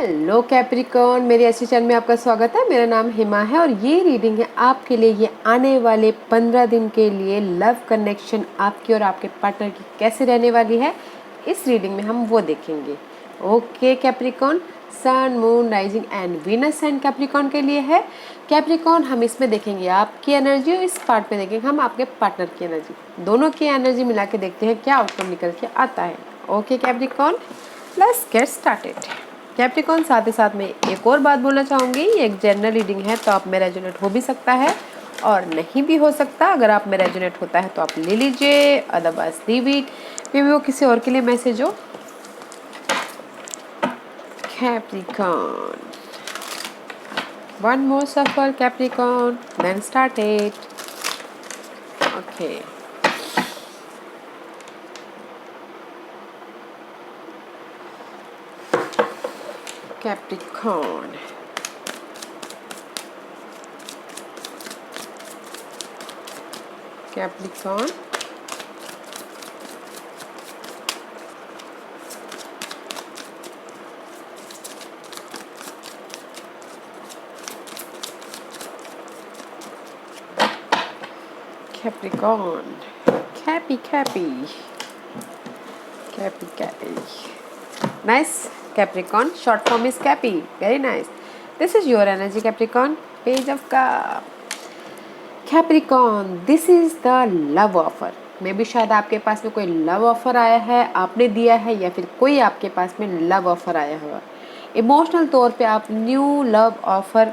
Hello Capricorn, मेरी अच्छी channel में आपका स्वागत है। मेरा नाम हिमा है और ये रीडिंग है आपके लिए। ये आने वाले 15 दिन के लिए लव कनेक्शन आपकी और आपके पार्टनर की कैसे रहने वाली है, इस रीडिंग में हम वो देखेंगे। Okay Capricorn, sun, moon, rising and Venus and Capricorn के लिए है। कैप्रिकॉर्न, हम इसमें देखेंगे आपकी एनर्जी और इस पार्ट में देखेंगे हम आपके पार्टनर की एनर्जी। दोनों की एनर्जी मिला के देखते हैं क्या आउटकम निकल के आता है। Okay Capricorn, let's get started. Capricorn, साथ ही साथ में एक और बात बोलना चाहूँगी, ये एक जनरल रीडिंग है तो आप में रेजोनेट हो भी सकता है और नहीं भी हो सकता। अगर आप में रेजोनेट होता है तो आप ले लीजिए, otherwise leave it, may be वो किसी और के लिए मैसेज हो। Capricorn, one more suffer Capricorn, then start it. Okay, Capricorn. Capricorn. Capricorn. Cappy. Nice. Capricorn. Short form is Cappy. Very nice. This is your energy, Capricorn. Page of Cup. Capricorn. This is the love offer. मे भी शायद आपके पास में कोई love offer आया है, आपने दिया है, या फिर कोई आपके पास में लव ऑफर आया हुआ। इमोशनल तौर पे आप न्यू लव ऑफर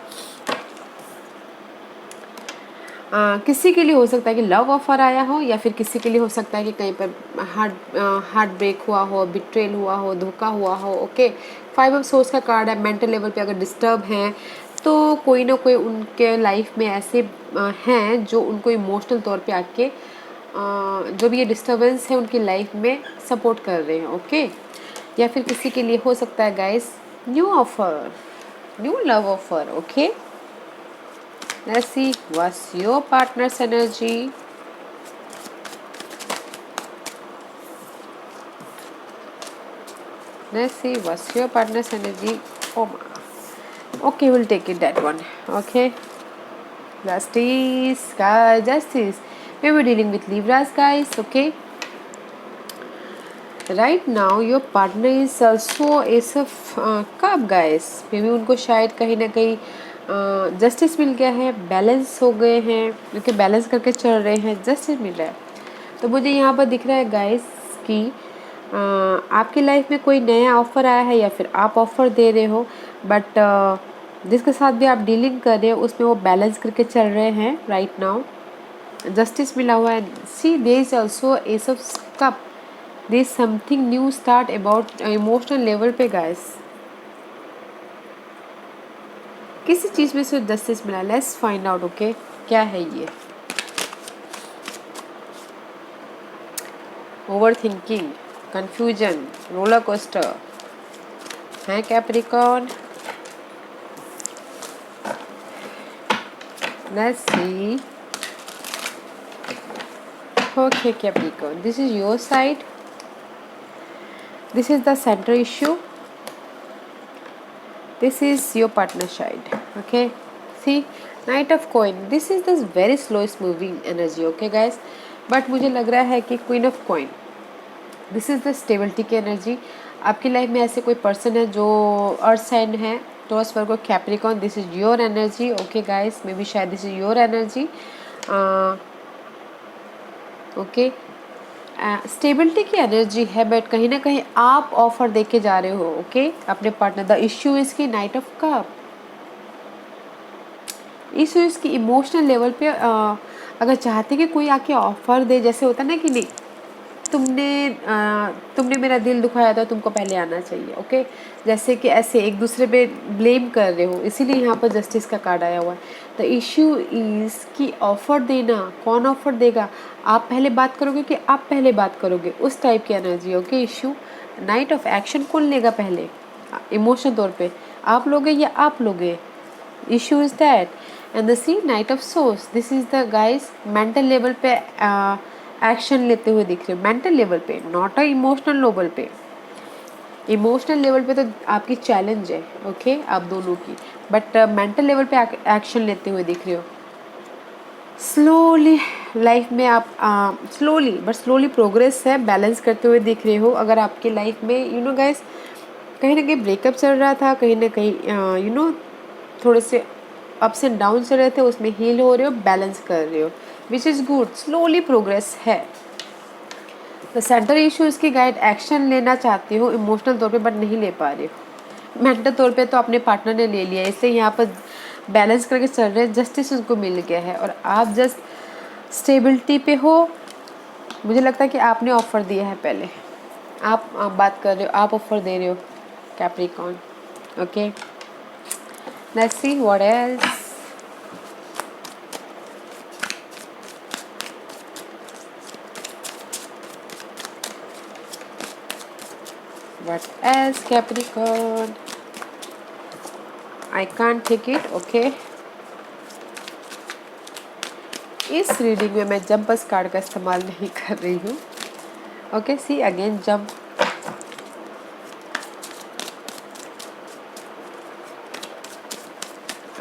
किसी के लिए हो सकता है कि लव ऑफर आया हो, या फिर किसी के लिए हो सकता है कि कहीं पर हार्ट ब्रेक हुआ हो, बिट्रेल हुआ हो, धोखा हुआ हो। ओके, 5 ऑफ सोर्स का कार्ड है। मेंटल लेवल पे अगर डिस्टर्ब हैं तो कोई ना कोई उनके लाइफ में ऐसे हैं जो उनको इमोशनल तौर पे आके जो भी ये डिस्टर्बेंस है उनकी लाइफ में सपोर्ट कर रहे हैं। ओके, या फिर किसी के लिए हो सकता है guys new offer, new love offer. Okay, let's see what's your partner's energy. Let's see what's your partner's energy. Oh my. Okay, we'll take it that one. Okay, justice, guys, justice. We were dealing with Libras, guys. Okay, right now your partner is also Ace of Cup, guys. Maybe उनको शायद कहीं ना कहीं justice मिल गया है, balance हो गए हैं, क्योंकि बैलेंस करके चल रहे हैं, जस्टिस मिल रहा है। तो मुझे यहाँ पर दिख रहा है गाइस कि आपकी लाइफ में कोई नया ऑफ़र आया है या फिर आप ऑफ़र दे रहे हो, बट जिसके साथ भी आप डीलिंग कर रहे हो उसमें वो बैलेंस करके चल रहे हैं। राइट नाउ जस्टिस मिला हुआ है। See there is also ace of cup, there is something new start about emotional level पे गाइस। किसी चीज़ में से जस्टिस मिला, लेट्स फाइंड आउट। ओके, क्या है ये? Overthinking, confusion, roller coaster है Capricorn. Let's see. Okay Capricorn, this is your side, this is the center issue, this is your partner side. Okay, see, knight of coin, this is this very slowest moving energy. Okay guys, but मुझे लग रहा है कि queen of coin, this is the stability की energy। आपकी life में ऐसे कोई पर्सन है जो अर्थ साइन है, Taurus, Virgo, Capricorn, this is your energy. Okay guys, maybe शायद this is your energy. Okay, stability की एनर्जी है, बट कहीं ना कहीं आप ऑफर दे के जा रहे हो। ओके, अपने पार्टनर। द इश्यू इज की नाइट ऑफ कप, इश्यू इसकी इमोशनल लेवल पे अगर चाहते कि कोई आके ऑफर दे, जैसे होता ना कि नहीं तुमने मेरा दिल दुखाया था, तुमको पहले आना चाहिए। ओके, जैसे कि ऐसे एक दूसरे पे ब्लेम कर रहे हो, इसीलिए यहाँ पर जस्टिस का कार्ड आया हुआ है। द इश्यू इज़ कि ऑफ़र देना, कौन ऑफ़र देगा? आप पहले बात करोगे कि आप पहले बात करोगे, उस टाइप की energy. Okay, issue night of action कौन लेगा पहले इमोशनल तौर पे, आप लोगे या आप लोगे? Issue is that. And the see knight of swords, this is the guys mental level पे एक्शन लेते हुए दिख रहे हो, मेंटल लेवल पे, नॉट अ इमोशनल लेवल पे। इमोशनल लेवल पे तो आपकी चैलेंज है, ओके, आप दोनों की, बट मेंटल लेवल पे एक्शन लेते हुए दिख रहे हो। स्लोली लाइफ में आप स्लोली प्रोग्रेस है, बैलेंस करते हुए दिख रहे हो। अगर आपकी लाइफ में यू नो गाइस कहीं ना कहीं ब्रेकअप चल रहा था, कहीं ना कहीं यू नो थोड़े से अप्स एंड डाउन चल रहे थे, उसमें हील हो रहे हो, बैलेंस कर रहे हो, which is good, slowly progress है। तो सेंटर इश्यूज़ की गाइड एक्शन लेना चाहती हो इमोशनल तौर पे, बट नहीं ले पा रहे हो। मेंटल तौर पे तो अपने पार्टनर ने ले लिया, इसलिए यहाँ पर बैलेंस करके चल रहे हैं, जस्टिस उनको मिल गया है और आप जस्ट स्टेबिलिटी पे हो। मुझे लगता है कि आपने ऑफर दिया है पहले, आप बात कर रहे हो, आप ऑफर दे रहे हो Capricorn. Okay, let's see what else. What else, Capricorn? I can't take it. Okay. इस रीडिंग में मैं जंपस कार्ड का इस्तेमाल नहीं कर रही हूँ। Okay, see again jump.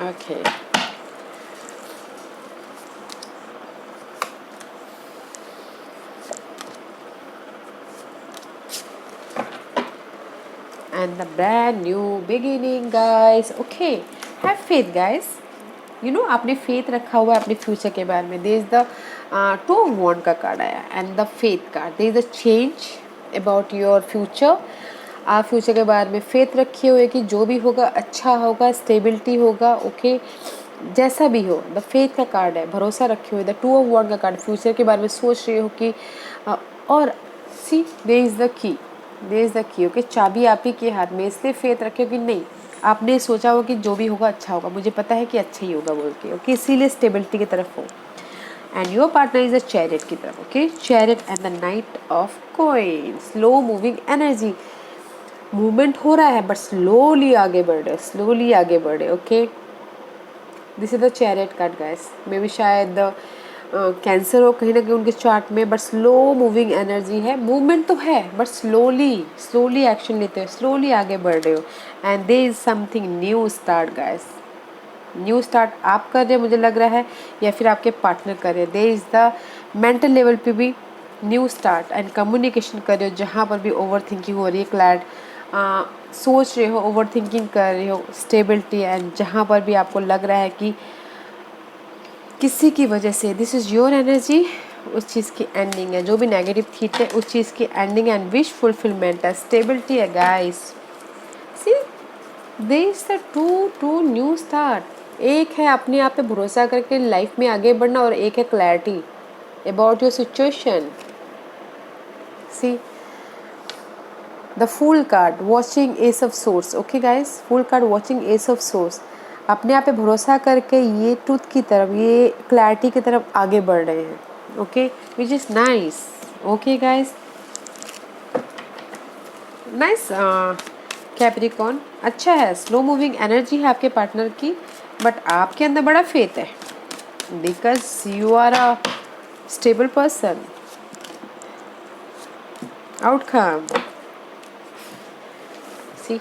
Okay, and the brand new beginning, guys. Okay, have faith, guys. You know आपने फेथ रखा हुआ है अपने फ्यूचर के बारे में। There is the two of wand का कार्ड आया and the faith card. There is a change about your future. आप फ्यूचर के बारे में फेथ रखे हुए कि जो भी होगा अच्छा होगा, स्टेबिलिटी होगा। ओके, जैसा भी हो, द फेथ का कार्ड है, भरोसा रखे हुए। द टू ऑफ वॉन्ड का कार्ड, फ्यूचर के बारे में सोच रहे हो कि और see there is the key, there is the key. Okay, चाबी आप ही के हाथ में, इसलिए फेथ रखे हो कि नहीं, आपने सोचा हो कि जो भी होगा अच्छा होगा, मुझे पता है कि अच्छा ही होगा बोल के। ओके, इसीलिए स्टेबिलिटी की तरफ हो। And your partner is a chariot की तरफ। Okay, chariot and the night of coin, slow moving energy. Movement हो रहा है बट स्लोली आगे बढ़ रहे, स्लोली आगे बढ़ रहे। Okay, this is the chariot card guys. Maybe शायद कैंसर हो कहीं ना कहीं उनके चार्ट में, बट स्लो मूविंग एनर्जी है। मूवमेंट तो है बट स्लोली एक्शन लेते हो, स्लोली आगे बढ़ रहे हो। And there is something new start guys. New start आप कर रहे हैं मुझे लग रहा है, या फिर आपके पार्टनर कर रहे हैं। There is the mental level पे भी न्यू स्टार्ट एंड कम्युनिकेशन कर रहे हो, जहाँ पर भी ओवर थिंकिंग हो रही है, क्लैड सोच रहे हो, ओवर थिंकिंग कर रहे हो, स्टेबिलिटी। एंड जहाँ पर भी आपको लग रहा है कि किसी की वजह से, दिस इज़ योर एनर्जी, उस चीज़ की एंडिंग है। जो भी नेगेटिव थी थे उस चीज़ की एंडिंग एंड विश फुलफिलमेंट है, स्टेबिलिटी है guys. See there is the two new start. एक है अपने आप पे भरोसा करके लाइफ में आगे बढ़ना, और एक है clarity about your situation. See the fool card, watching ace of swords. Okay guys, fool card watching ace of swords. अपने आप पे भरोसा करके ये ट्रूथ की तरफ, ये क्लैरिटी की तरफ आगे बढ़ रहे हैं। Okay, which is nice. Okay guys, nice Capricorn, अच्छा है। स्लो मूविंग एनर्जी है आपके पार्टनर की, बट आपके अंदर बड़ा फेथ है because you are a stable person. Outcome, see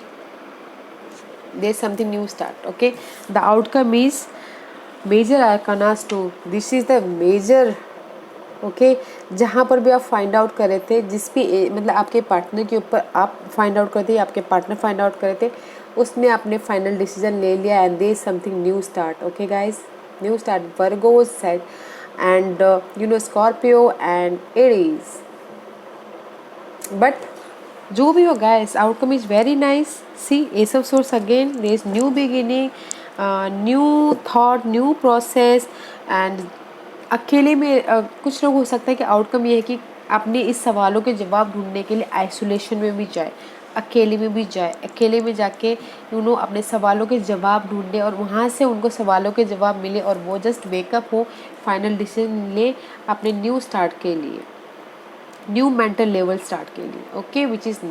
there's something new start. Okay, the outcome is major arcanas 2. This is the major. Okay, जहाँ पर भी आप फाइंड आउट कर रहे थे, जिस भी मतलब आपके पार्टनर के ऊपर आप फाइंड आउट कर थे, आपके पार्टनर फाइंड आउट कर रहे थे, उसमें आपने फाइनल डिसीजन ले लिया and there is something new start. Okay guys, new start Virgo set and you know Scorpio and Aries. But जो भी हो guys, outcome is very nice. See ace of swords again, there is new beginning, new thought, new process. And अकेले में कुछ लोग हो सकता है कि आउटकम ये है कि अपने इस सवालों के जवाब ढूंढने के लिए आइसोलेशन में भी जाए, अकेले में भी जाए, अकेले में जाके यू नो अपने सवालों के जवाब ढूंढे और वहाँ से उनको सवालों के जवाब मिले और वो जस्ट वेकअप हो, फाइनल डिसीजन ले अपने न्यू स्टार्ट के लिए, न्यू मेंटल लेवल स्टार्ट के लिए। Okay, which is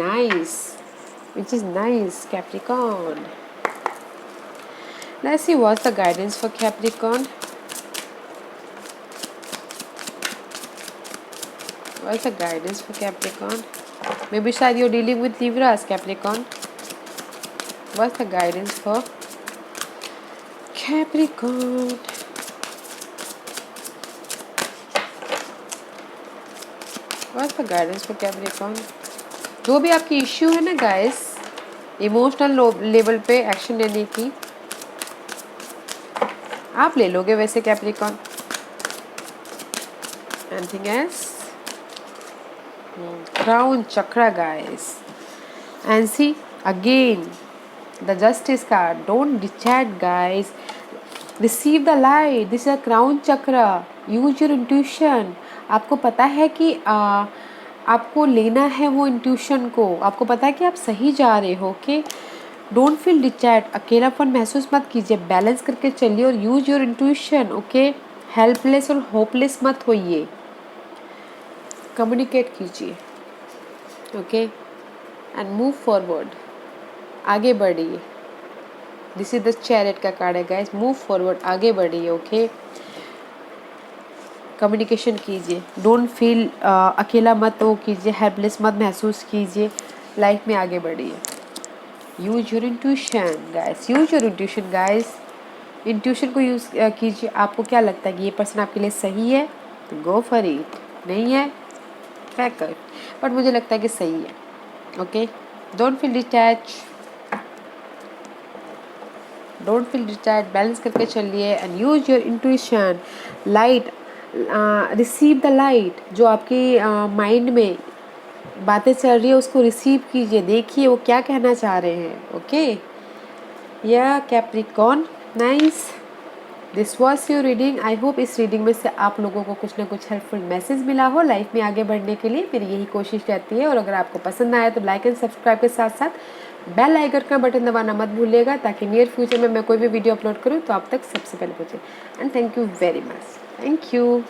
nice Capricorn. Let's see what's the guidance for Capricorn. What's the guidance for Capricorn? May be शायद you're dealing with Libras, Capricorn. What's the guidance for Capricorn? What's the guidance for Capricorn? जो भी आपकी issue है ना guys, emotional level पे action लेने की आप ले लोगे वैसे Capricorn. Anything else? Crown chakra guys. And see again the justice card. Don't detach guys. Receive the light. This is a crown chakra. Use your intuition. आपको पता है कि आपको लेना है वो इंट्यूशन को. आपको पता है कि आप सही जा रहे हो. Okay, don't feel detached. अकेलापन महसूस मत कीजिए. बैलेंस करके चलिए और use your intuition. Okay, helpless और होपलेस मत होइए. कम्युनिकेट कीजिए. Okay, and move forward. आगे बढ़िए. दिस इज द चैरियट का कार्ड है गाइस. Move forward. आगे बढ़िए. ओके, कम्युनिकेशन कीजिए. डोंट फील अकेला मत वो कीजिए. हेल्पलेस मत महसूस कीजिए. लाइफ में आगे बढ़िए. Use your intuition guys. Use your intuition guys. Intuition को यूज़ कीजिए. आपको क्या लगता है कि ये पर्सन आपके लिए सही है तो गो फॉर इट. नहीं है फैक इट. बट मुझे लगता है कि सही है. Okay, don't feel detach. Don't feel detach. Balance करके चलिए and use your intuition. Light. Receive the light. जो आपकी माइंड में बातें चल रही है उसको रिसीव कीजिए. देखिए वो क्या कहना चाह रहे हैं. ओके, या Capricorn. Nice. This was your reading. I hope इस रीडिंग में से आप लोगों को कुछ ना कुछ हेल्पफुल मैसेज मिला हो लाइफ में आगे बढ़ने के लिए. मेरी यही कोशिश रहती है. और अगर आपको पसंद आया तो लाइक एंड सब्सक्राइब के साथ साथ बेल आइकन का बटन दबाना मत भूलिएगा ताकि नियर फ्यूचर में मैं कोई भी वीडियो अपलोड करूँ तो आप तक सबसे पहले पहुँचे. And thank you very much. Thank you.